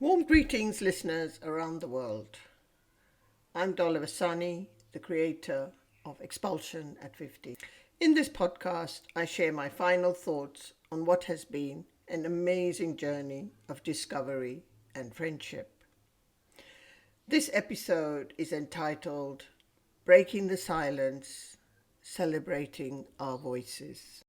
Warm greetings, listeners around the world. I'm Dolly Sani, the creator of Expulsion at 50. In this podcast, I share my final thoughts on what has been an amazing journey of discovery and friendship. This episode is entitled Breaking the Silence, Celebrating Our Voices.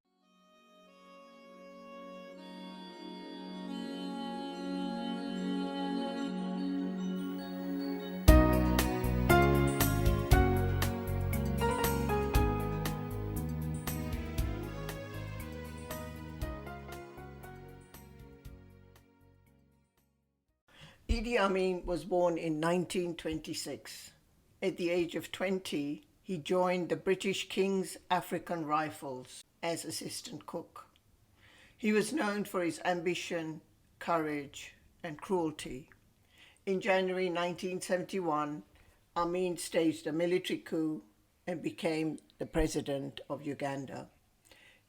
Idi Amin was born in 1926. At the age of 20, he joined the British King's African Rifles as assistant cook. He was known for his ambition, courage, and cruelty. In January 1971, Amin staged a military coup and became the president of Uganda.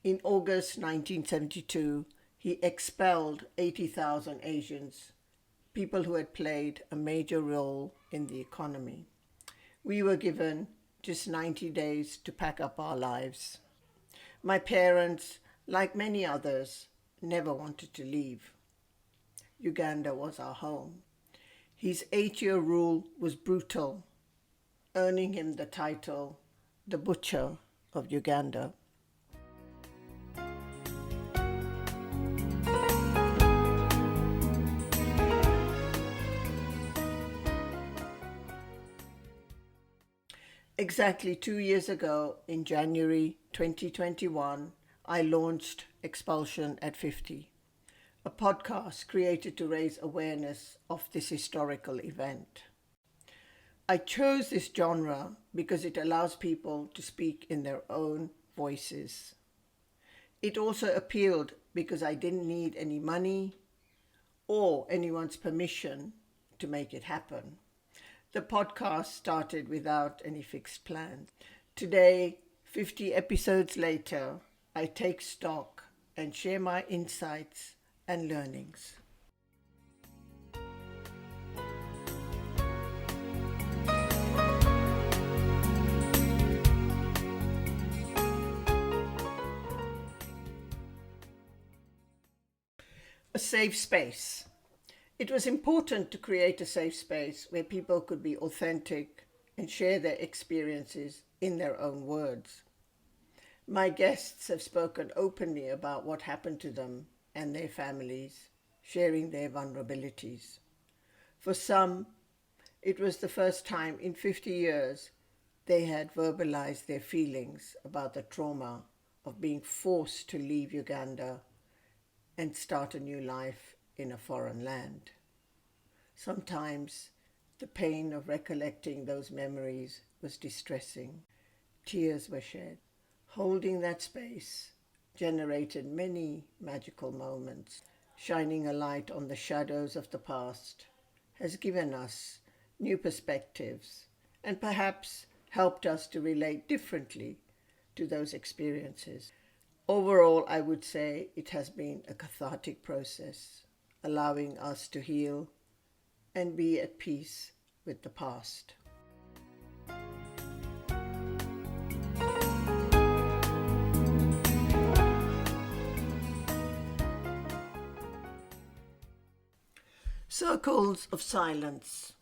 In August 1972, he expelled 80,000 Asians, people who had played a major role in the economy. We were given just 90 days to pack up our lives. My parents, like many others, never wanted to leave. Uganda was our home. His 8-year rule was brutal, earning him the title, the Butcher of Uganda. Exactly 2 years ago, in January 2021, I launched Expulsion at 50, a podcast created to raise awareness of this historical event. I chose this genre because it allows people to speak in their own voices. It also appealed because I didn't need any money or anyone's permission to make it happen. The podcast started without any fixed plan. Today, 50 episodes later, I take stock and share my insights and learnings. A safe space. It was important to create a safe space where people could be authentic and share their experiences in their own words. My guests have spoken openly about what happened to them and their families, sharing their vulnerabilities. For some, it was the first time in 50 years they had verbalized their feelings about the trauma of being forced to leave Uganda and start a new life in a foreign land. Sometimes the pain of recollecting those memories was distressing. Tears were shed. Holding that space generated many magical moments. Shining a light on the shadows of the past has given us new perspectives and perhaps helped us to relate differently to those experiences. Overall, I would say it has been a cathartic process, allowing us to heal and be at peace with the past. Circles of silence.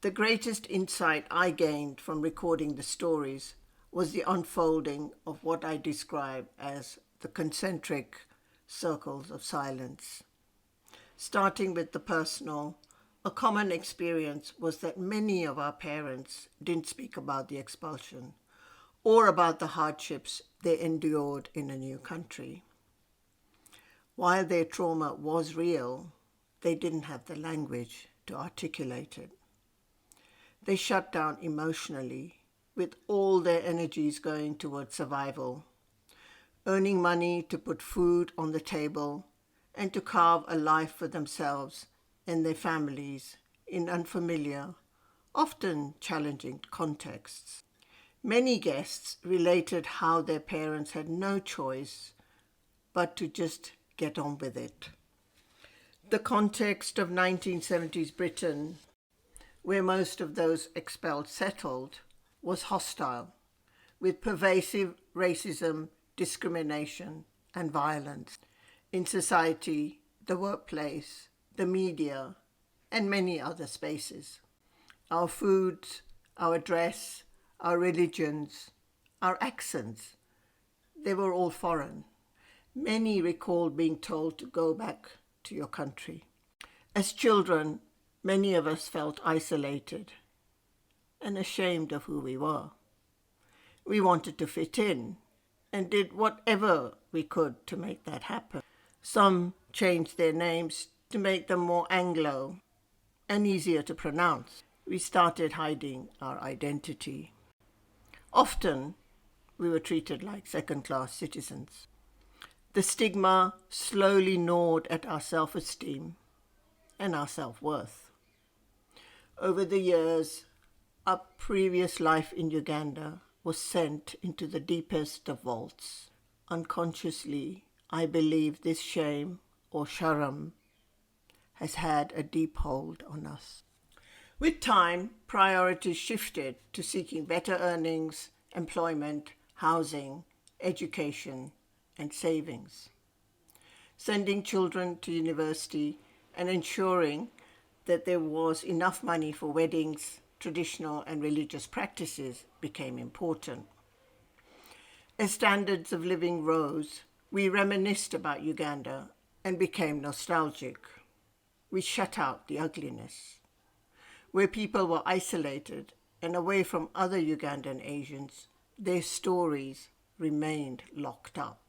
The greatest insight I gained from recording the stories was the unfolding of what I describe as the concentric circles of silence. Starting with the personal, a common experience was that many of our parents didn't speak about the expulsion or about the hardships they endured in a new country. While their trauma was real, they didn't have the language to articulate it. They shut down emotionally, with all their energies going towards survival, earning money to put food on the table and to carve a life for themselves and their families in unfamiliar, often challenging contexts. Many guests related how their parents had no choice but to just get on with it. The context of 1970s Britain, where most of those expelled settled, was hostile, with pervasive racism, discrimination, and violence in society, the workplace, the media, and many other spaces. Our foods, our dress, our religions, our accents, they were all foreign. Many recalled being told to go back to your country. As children, many of us felt isolated and ashamed of who we were. We wanted to fit in and did whatever we could to make that happen. Some changed their names to make them more Anglo and easier to pronounce. We started hiding our identity. Often, we were treated like second-class citizens. The stigma slowly gnawed at our self-esteem and our self-worth. Over the years, our previous life in Uganda was sent into the deepest of vaults. Unconsciously, I believe this shame, or sharam, has had a deep hold on us. With time, priorities shifted to seeking better earnings, employment, housing, education, and savings. Sending children to university and ensuring that there was enough money for weddings, traditional and religious practices became important. As standards of living rose, we reminisced about Uganda and became nostalgic. We shut out the ugliness. Where people were isolated and away from other Ugandan Asians, their stories remained locked up.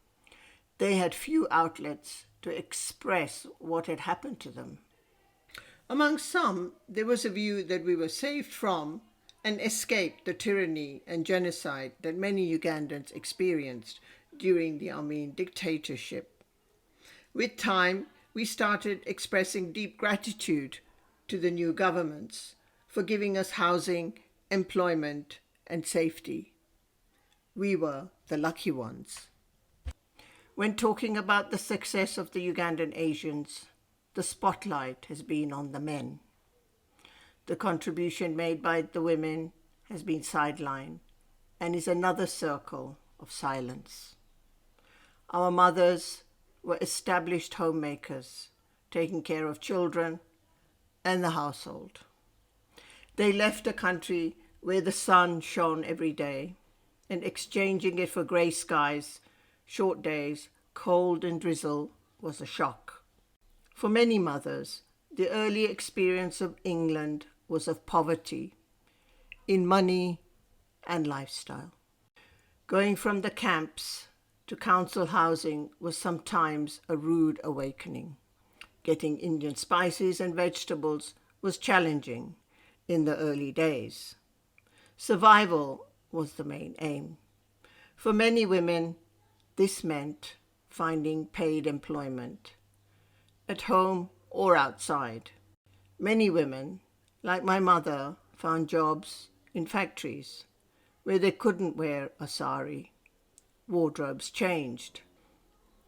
They had few outlets to express what had happened to them. Among some, there was a view that we were saved from and escaped the tyranny and genocide that many Ugandans experienced during the Amin dictatorship. With time, we started expressing deep gratitude to the new governments for giving us housing, employment, and safety. We were the lucky ones. When talking about the success of the Ugandan Asians, the spotlight has been on the men. The contribution made by the women has been sidelined and is another circle of silence. Our mothers were established homemakers, taking care of children and the household. They left a country where the sun shone every day, and exchanging it for grey skies, short days, cold and drizzle was a shock. For many mothers, the early experience of England was of poverty in money and lifestyle. Going from the camps to council housing was sometimes a rude awakening. Getting Indian spices and vegetables was challenging in the early days. Survival was the main aim. For many women, this meant finding paid employment, at home or outside. Many women, like my mother, found jobs in factories where they couldn't wear a sari. Wardrobes changed.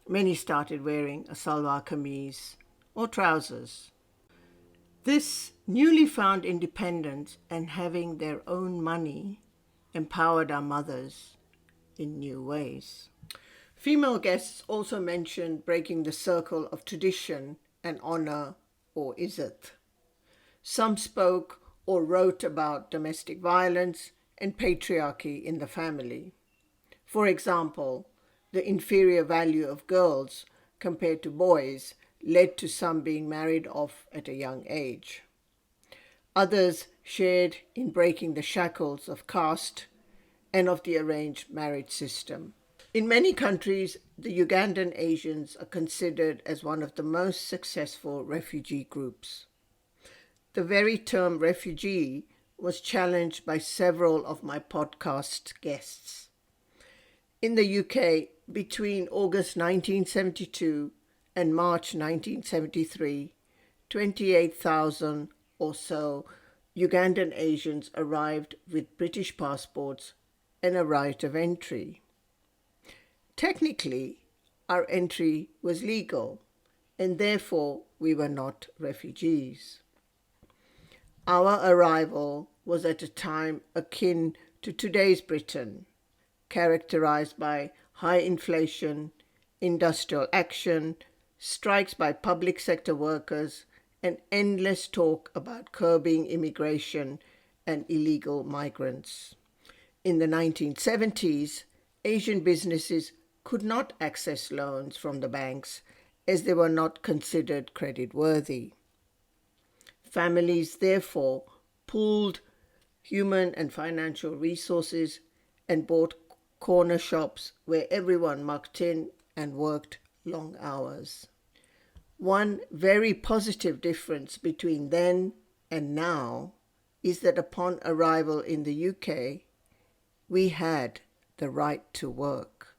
Many started wearing a salwar kameez or trousers. This newly found independence and having their own money empowered our mothers in new ways. Female guests also mentioned breaking the circle of tradition and honor, or izzat. Some spoke or wrote about domestic violence and patriarchy in the family. For example, the inferior value of girls compared to boys led to some being married off at a young age. Others shared in breaking the shackles of caste and of the arranged marriage system. In many countries, the Ugandan Asians are considered as one of the most successful refugee groups. The very term refugee was challenged by several of my podcast guests. In the UK, between August 1972 and March 1973, 28,000 or so Ugandan Asians arrived with British passports and a right of entry. Technically, our entry was legal and therefore we were not refugees. Our arrival was at a time akin to today's Britain, characterized by high inflation, industrial action, strikes by public sector workers, and endless talk about curbing immigration and illegal migrants. In the 1970s, Asian businesses could not access loans from the banks as they were not considered creditworthy. Families therefore pooled human and financial resources and bought corner shops where everyone mucked in and worked long hours. One very positive difference between then and now is that upon arrival in the UK, we had the right to work.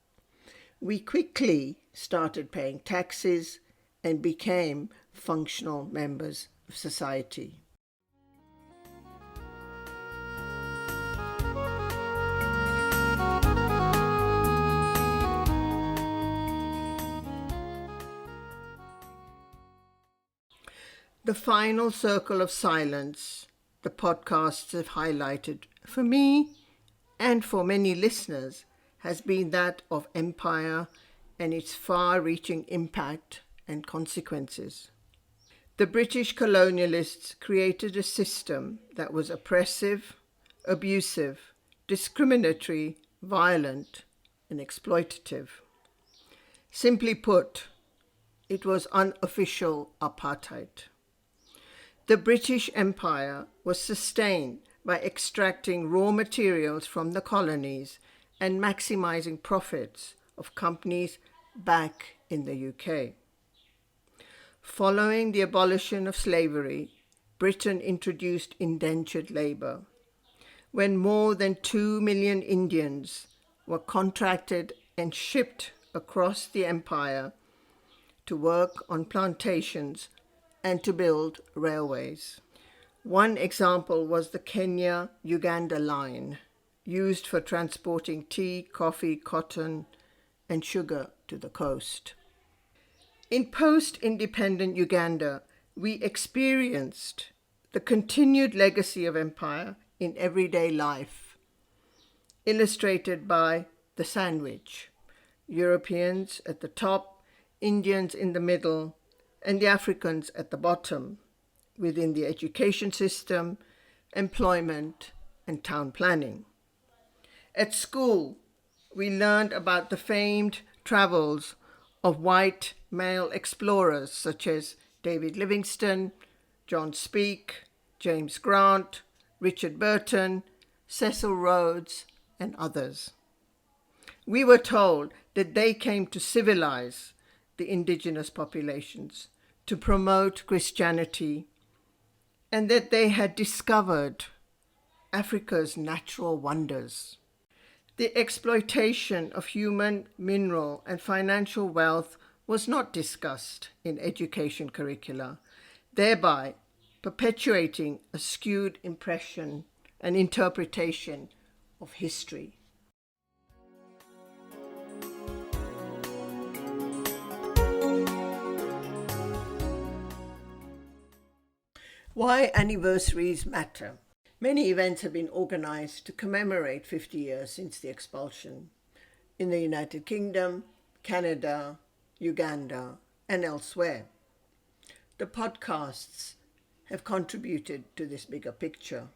We quickly started paying taxes and became functional members of society. The final circle of silence the podcasts have highlighted for me and for many listeners has been that of empire and its far-reaching impact and consequences. The British colonialists created a system that was oppressive, abusive, discriminatory, violent, and exploitative. Simply put, it was unofficial apartheid. The British Empire was sustained by extracting raw materials from the colonies and maximizing profits of companies back in the UK. Following the abolition of slavery, Britain introduced indentured labour, when more than 2 million Indians were contracted and shipped across the empire to work on plantations and to build railways. One example was the Kenya-Uganda line, used for transporting tea, coffee, cotton, and sugar to the coast. In post-independent Uganda, we experienced the continued legacy of empire in everyday life, illustrated by the sandwich: Europeans at the top, Indians in the middle, and the Africans at the bottom, within the education system, employment, and town planning. At school, we learned about the famed travels of white male explorers such as David Livingstone, John Speke, James Grant, Richard Burton, Cecil Rhodes, and others. We were told that they came to civilize the indigenous populations, to promote Christianity, and that they had discovered Africa's natural wonders. The exploitation of human, mineral, and financial wealth was not discussed in education curricula, thereby perpetuating a skewed impression and interpretation of history. Why anniversaries matter. Many events have been organized to commemorate 50 years since the expulsion in the United Kingdom, Canada, Uganda, and elsewhere. The podcasts have contributed to this bigger picture.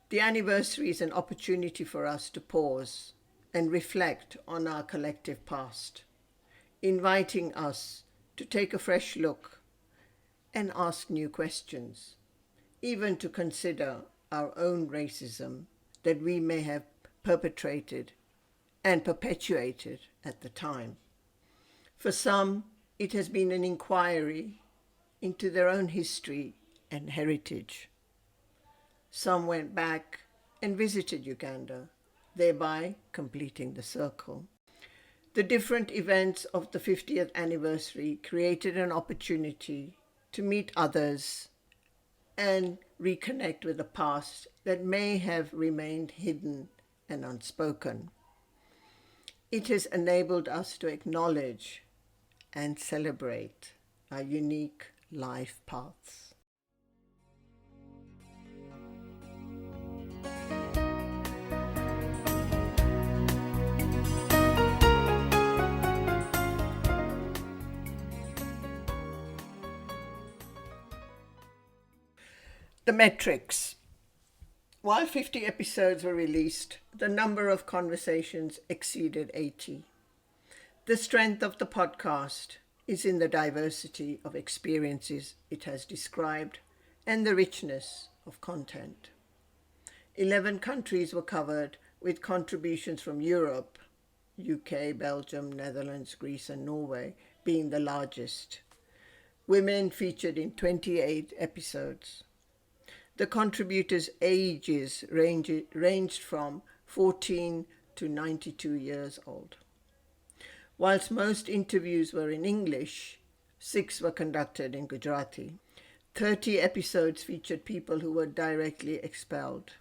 The anniversary is an opportunity for us to pause and reflect on our collective past, inviting us to take a fresh look and ask new questions, even to consider our own racism that we may have perpetrated and perpetuated at the time. For some, it has been an inquiry into their own history and heritage. Some went back and visited Uganda, thereby completing the circle. The different events of the 50th anniversary created an opportunity to meet others and reconnect with a past that may have remained hidden and unspoken. It has enabled us to acknowledge and celebrate our unique life paths. The metrics. While 50 episodes were released, the number of conversations exceeded 80. The strength of the podcast is in the diversity of experiences it has described and the richness of content. 11 countries were covered, with contributions from Europe, UK, Belgium, Netherlands, Greece and Norway being the largest. Women featured in 28 episodes. The contributors' ages ranged from 14 to 92 years old. Whilst most interviews were in English, 6 were conducted in Gujarati. 30 episodes featured people who were directly expelled.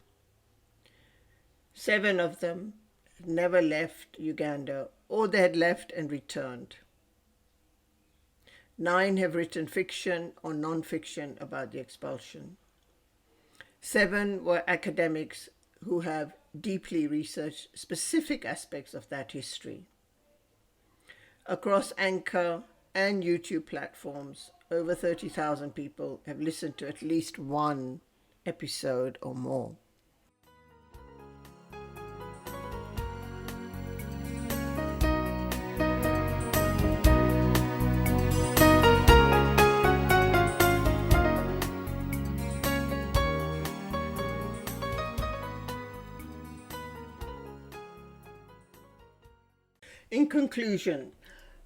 7 of them had never left Uganda, or they had left and returned. 9 have written fiction or non-fiction about the expulsion. 7 were academics who have deeply researched specific aspects of that history. Across Anchor and YouTube platforms, over 30,000 people have listened to at least one episode or more. In conclusion,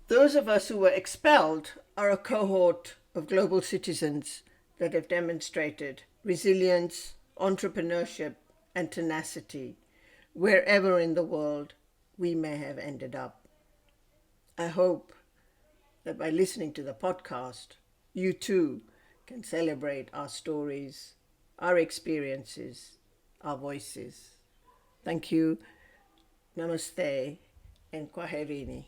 those of us who were expelled are a cohort of global citizens that have demonstrated resilience, entrepreneurship, and tenacity wherever in the world we may have ended up. I hope that by listening to the podcast, you too can celebrate our stories, our experiences, our voices. Thank you. Namaste and Kwaherini.